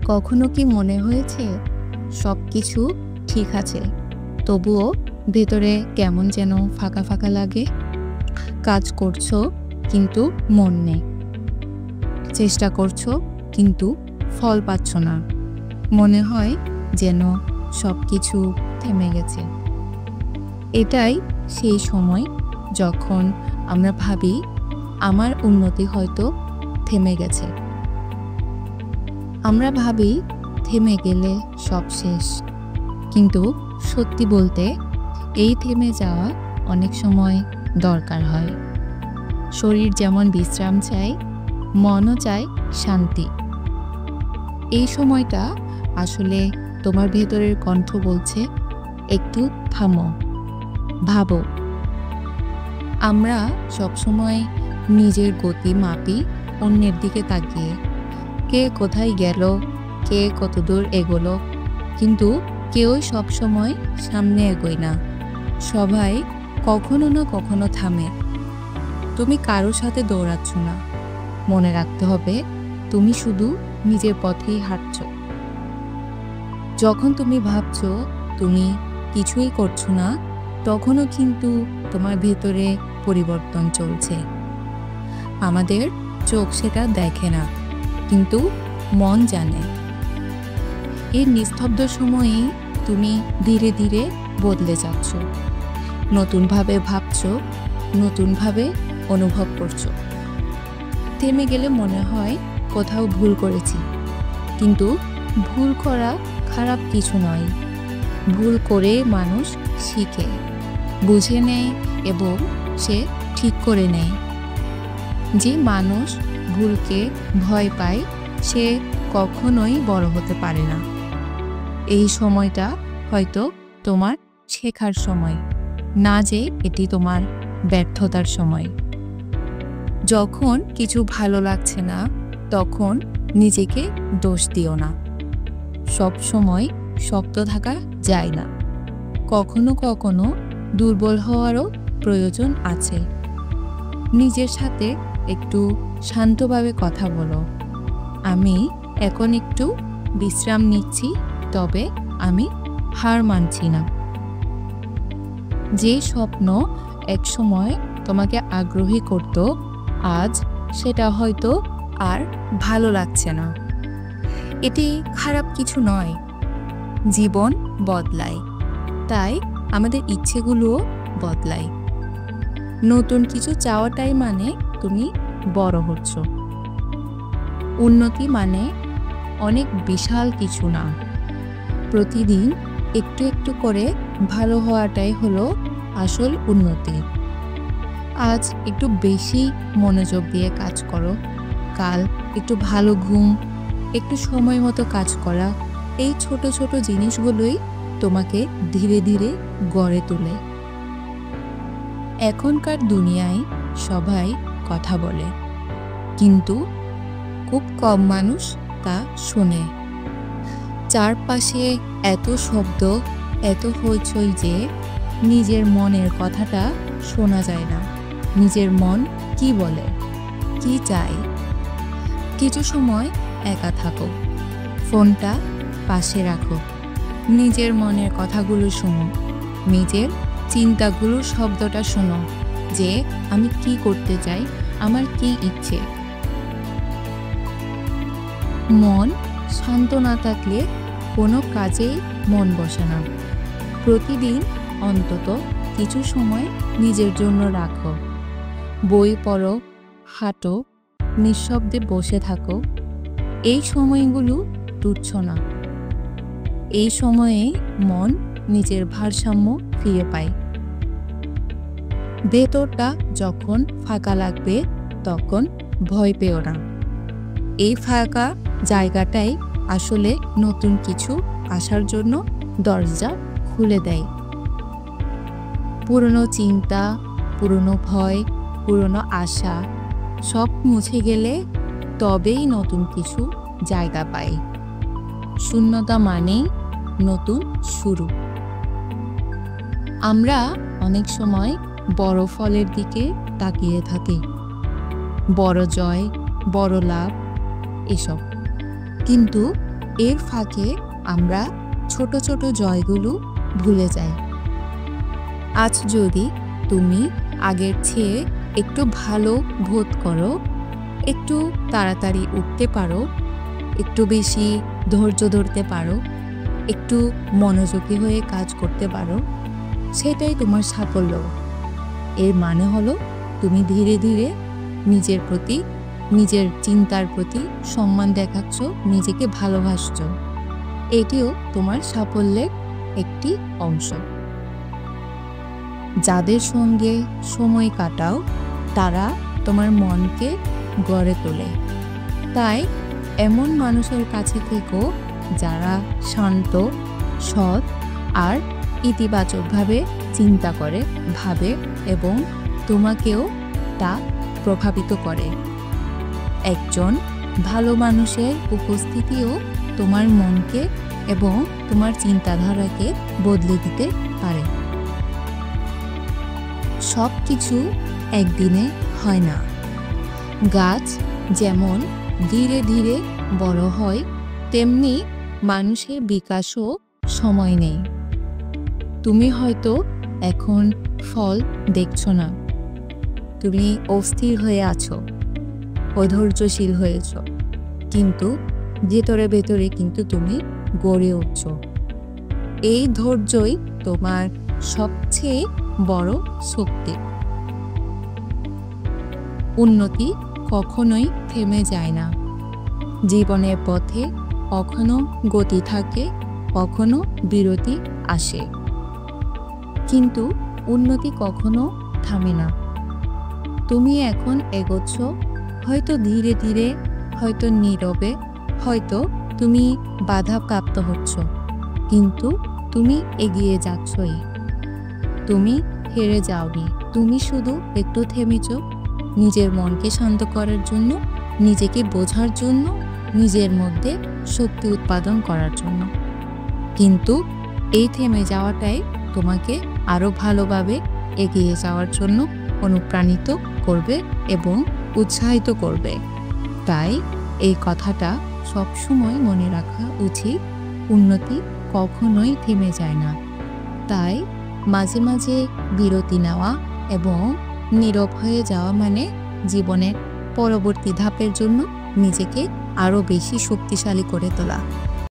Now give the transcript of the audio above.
কখনো কি মনে হয়েছে সবকিছু ঠিক আছে, তবুও ভেতরে কেমন যেন ফাঁকা ফাঁকা লাগে? কাজ করছো কিন্তু মন নেই, চেষ্টা করছো কিন্তু ফল পাচ্ছ না। মনে হয় যেন সবকিছু থেমে গেছে। এটাই সেই সময় যখন আমরা ভাবি আমার উন্নতি হয়তো থেমে গেছে। আমরা ভাবি থেমে গেলে সব শেষ, কিন্তু সত্যি বলতে এই থেমে যাওয়া অনেক সময় দরকার হয়। শরীর যেমন বিশ্রাম চায়, মনও চায় শান্তি। এই সময়টা আসলে তোমার ভেতরের কণ্ঠ বলছে, একটু থামো, ভাবো। আমরা সবসময় নিজের গতি মাপি অন্যের দিকে তাকিয়ে, কে কোথায় গেল, কে কতদূর এগোলো, কিন্তু কেউই সবসময় সামনে এগোয় না। সবাই কখনো না কখনো থামে। তুমি কারোর সাথে দৌড়াচ্ছ না, মনে রাখতে হবে তুমি শুধু নিজের পথেই হাঁটছ। যখন তুমি ভাবছো তুমি কিছুই করছো না, তখনও কিন্তু তোমার ভেতরে পরিবর্তন চলছে। আমাদের চোখ সেটা দেখে না, কিন্তু মন জানে। এই নিস্তব্ধ সময়েই তুমি ধীরে ধীরে বদলে যাচ্ছ, নতুনভাবে ভাবছো, নতুনভাবে অনুভব করছো। থেমে গেলে মনে হয় কোথাও ভুল করেছি, কিন্তু ভুল করা খারাপ কিছু নয়। ভুল করে মানুষ শিখে, বুঝে নেয় এবং সে ঠিক করে নেয়। যে মানুষ ভুলকে ভয় পায় সে কখনোই বড় হতে পারে না। এই সময়টা হয়তো তোমার শেখার সময়, না যে এটি তোমার ব্যর্থতার সময়। যখন কিছু ভালো লাগছে না, তখন নিজেকে দোষ দিও না। সব সময় শক্ত থাকা যায় না, কখনো কখনো দুর্বল হওয়ারও প্রয়োজন আছে। নিজের সাথে একটু শান্তভাবে কথা বলো, আমি এখন একটু বিশ্রাম নিচ্ছি, তবে আমি হার মানছি না। যে স্বপ্ন একসময় তোমাকে আগ্রহী করত, আজ সেটা হয়তো আর ভালো লাগছে না। এটি খারাপ কিছু নয়। জীবন বদলায়, তাই আমাদের ইচ্ছেগুলোও বদলায়। নতুন কিছু চাওয়াটাই মানে তুমি বড় হচ্ছ। উন্নতি মানে অনেক বিশাল কিছু না, প্রতিদিন একটু একটু করে ভালো হওয়াটাই হলো আসল উন্নতি। আজ একটু বেশি মনোযোগ দিয়ে কাজ করো, কাল একটু ভালো ঘুম, একটু সময় মতো কাজ করা, এই ছোট ছোট জিনিসগুলোই তোমাকে ধীরে ধীরে গড়ে তোলে। এখনকার দুনিয়ায় সবাই কথা বলে, কিন্তু খুব কম মানুষ তা শোনে। চারপাশে এত শব্দ, এত হইচই যে নিজের মনের কথাটা শোনা যায় না। নিজের মন কি বলে, কি চায়। কিছু সময় একা থাকো, ফোনটা পাশে রাখো, নিজের মনের কথাগুলো শোনো, নিজের চিন্তাগুলোর শব্দটা শোনো, যে আমি কি করতে চাই, আমার কি ইচ্ছে। মন শান্ত না থাকলে কোনো কাজেই মন বসে না। প্রতিদিন অন্তত কিছু সময় নিজের জন্য রাখো। বই পড়ো, হাঁটো, নিঃশব্দে বসে থাকো। এই সময়গুলো তুচ্ছ না। এই সময়ে মন নিজের ভারসাম্য ফিরে পায়। ভেতরটা যখন ফাঁকা লাগবে তখন ভয় পেও না। এই ফাঁকা জায়গাটাই আসলে নতুন কিছু আসার জন্য দরজা খুলে দেয়। পুরনো চিন্তা, পুরনো ভয়, পুরনো আশা সব মুছে গেলে তবেই নতুন কিছু জায়গা পায়। শূন্যতা মানেই নতুন শুরু। আমরা অনেক সময় বড় ফলের দিকে তাকিয়ে থাকি, বড় জয়, বড় লাভ, এসব। কিন্তু এর ফাঁকে আমরা ছোট ছোট জয়গুলো ভুলে যাই। আজ যদি তুমি আগের চেয়ে একটু ভালো বোধ করো, একটু তাড়াতাড়ি উঠতে পারো, একটু বেশি ধৈর্য ধরতে পারো, একটু মনোযোগী হয়ে কাজ করতে পারো, সেটাই তোমার সাফল্য। এর মানে হলো তুমি ধীরে ধীরে নিজের প্রতি, নিজের চিন্তার প্রতি সম্মান দেখাচ্ছ, নিজেকে ভালোবাসছো। এটিও তোমার সাফল্যের একটি অংশ। যাদের সঙ্গে সময় কাটাও তারা তোমার মনকে গড়ে তোলে। তাই এমন মানুষের কাছে থেকো যারা শান্ত, সৎ আর ইতিবাচকভাবে চিন্তা করে, ভাবে এবং তোমাকেও তা প্রভাবিত করে। একজন ভালো মানুষের উপস্থিতিও তোমার মনকে এবং তোমার চিন্তাধারাকে বদলে দিতে পারে। সব কিছু একদিনে হয় না। গাছ যেমন ধীরে ধীরে বড় হয়, তেমনি মানুষের বিকাশও সময় নেই। তুমি হয়তো এখন ফল দেখছো না, তুমি অস্থির হয়ে আছো, অধৈর্যশীল হয়েছ, কিন্তু ভেতরে ভেতরে কিন্তু তুমি গড়ে উঠছ। এই ধৈর্যই তোমার সবচেয়ে বড় শক্তি। উন্নতি কখনোই থেমে যায় না। জীবনের পথে কখনো গতি থাকে, কখনো বিরতি আসে, কিন্তু উন্নতি কখনো থামে না। তুমি এখন এগোচ্ছ, হয়তো ধীরে ধীরে, হয়তো নীরবে, হয়তো তুমি বাধাপ্রাপ্ত হচ্ছ, কিন্তু তুমি এগিয়ে যাচ্ছই। তুমি হেরে যাওনি, তুমি শুধু একটু থেমেছ, নিজের মনকে শান্ত করার জন্য, নিজেকে বোঝার জন্য, নিজের মধ্যে শক্তি উৎপাদন করার জন্য। কিন্তু এই থেমে যাওয়াটাই তোমাকে আরও ভালোভাবে এগিয়ে যাওয়ার জন্য অনুপ্রাণিত করবে এবং উৎসাহিত করবে। তাই এই কথাটা সবসময় মনে রাখা উচিত, উন্নতি কখনোই থেমে যায় না। তাই মাঝে মাঝে বিরতি নেওয়া এবং নীরব হয়ে যাওয়া মানে জীবনের পরবর্তী ধাপের জন্য নিজেকে আরও বেশি শক্তিশালী করে তোলা।